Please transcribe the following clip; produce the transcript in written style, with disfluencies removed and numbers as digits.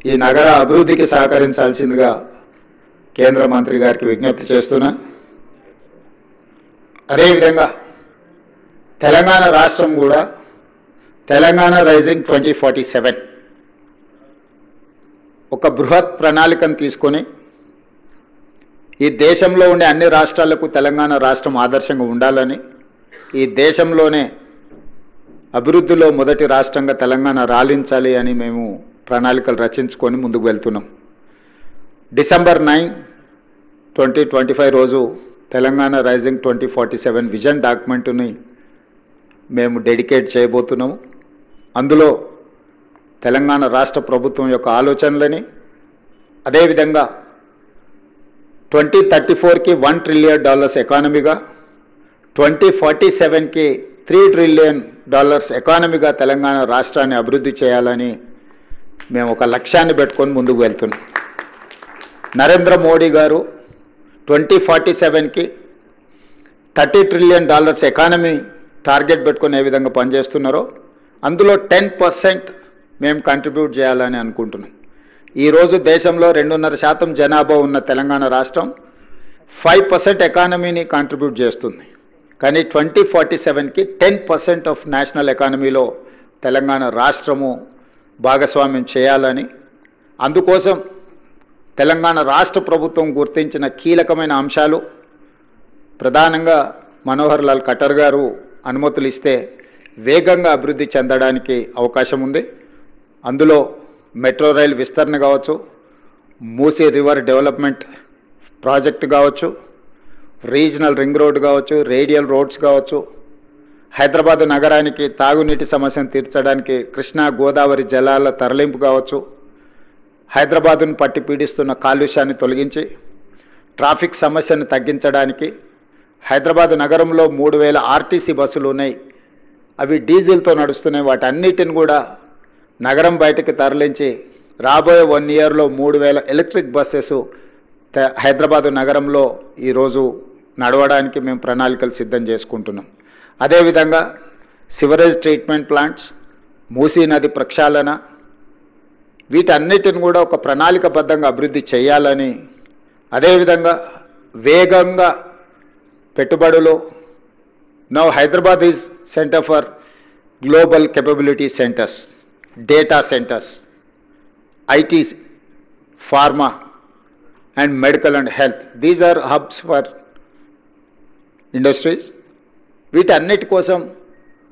ఈ నగర అభివృద్ధికి సహకరించాల్సిందిగా కేంద్ర మంత్రి గారికి విజ్ఞప్తి చేస్తున్నా. అదేవిధంగా తెలంగాణ రాష్ట్రం కూడా తెలంగాణ రైజింగ్ 2047 ఒక బృహత్ ప్రణాళికను తీసుకొని ఈ దేశంలో ఉండే అన్ని రాష్ట్రాలకు తెలంగాణ రాష్ట్రం ఆదర్శంగా ఉండాలని, ఈ దేశంలోనే అభివృద్ధిలో మొదటి రాష్ట్రంగా తెలంగాణ రాలించాలి అని మేము ప్రణాళికలు రచించుకొని ముందుకు వెళ్తున్నాం. డిసెంబర్ 9, 2025 రోజు తెలంగాణ రైజింగ్ 2047 విజన్ డాక్యుమెంట్ని మేము డెడికేట్ చేయబోతున్నాము. అందులో తెలంగాణ రాష్ట్ర ప్రభుత్వం యొక్క ఆలోచనలని, అదేవిధంగా 2034కి $1 ట్రిలియన్ ఎకానమీగా, 2047కి $3 ట్రిలియన్ ఎకానమీగా తెలంగాణ రాష్ట్రాన్ని అభివృద్ధి చేయాలని మేము ఒక లక్ష్యాన్ని పెట్టుకొని ముందుకు వెళ్తున్నాం. నరేంద్ర మోడీ గారు 2047కి $30 ట్రిలియన్ ఎకానమీ టార్గెట్ పెట్టుకొని ఏ విధంగా పనిచేస్తున్నారో అందులో 10% మేము కంట్రిబ్యూట్ చేయాలని అనుకుంటున్నాం. ఈరోజు దేశంలో 2.5% జనాభా ఉన్న తెలంగాణ రాష్ట్రం 5% ఎకానమీని కాంట్రిబ్యూట్ చేస్తుంది. కానీ 2047కి 10% ఆఫ్ నేషనల్ ఎకానమీలో తెలంగాణ రాష్ట్రము భాగస్వామ్యం చేయాలని, అందుకోసం తెలంగాణ రాష్ట్ర ప్రభుత్వం గుర్తించిన కీలకమైన అంశాలు, ప్రధానంగా మనోహర్ లాల్ ఖట్టర్ గారు అనుమతులు ఇస్తే వేగంగా అభివృద్ధి చెందడానికి అవకాశం ఉంది. అందులో మెట్రో రైల్ విస్తరణ కావచ్చు, మూసీ రివర్ డెవలప్మెంట్ ప్రాజెక్టు కావచ్చు, రీజనల్ రింగ్ రోడ్ కావచ్చు, రేడియల్ రోడ్స్ కావచ్చు, హైదరాబాద్ నగరానికి తాగునీటి సమస్యను తీర్చడానికి కృష్ణా గోదావరి జలాల తరలింపు కావచ్చు, హైదరాబాదును పట్టి పీడిస్తున్న కాలుష్యాన్ని తొలగించి ట్రాఫిక్ సమస్యను తగ్గించడానికి, హైదరాబాద్ నగరంలో 3000 ఆర్టీసీ బస్సులు ఉన్నాయి, అవి డీజిల్తో నడుస్తున్నాయి, వాటన్నిటిని కూడా నగరం బయటకు తరలించి రాబోయే 1 ఇయర్లో 3000 ఎలక్ట్రిక్ బస్సెస్ హైదరాబాదు నగరంలో ఈరోజు నడవడానికి మేము ప్రణాళికలు సిద్ధం చేసుకుంటున్నాం. అదేవిధంగా సివరేజ్ ట్రీట్మెంట్ ప్లాంట్స్, మూసీ నది ప్రక్షాళన, వీటన్నిటిని కూడా ఒక ప్రణాళికబద్ధంగా అభివృద్ధి చేయాలని, అదేవిధంగా వేగంగా పెట్టుబడులు. Now Hyderabad is centre for global capability centres, data centres, IT, pharma and medical and health. These are hubs for industries. వీటన్నిటి కోసం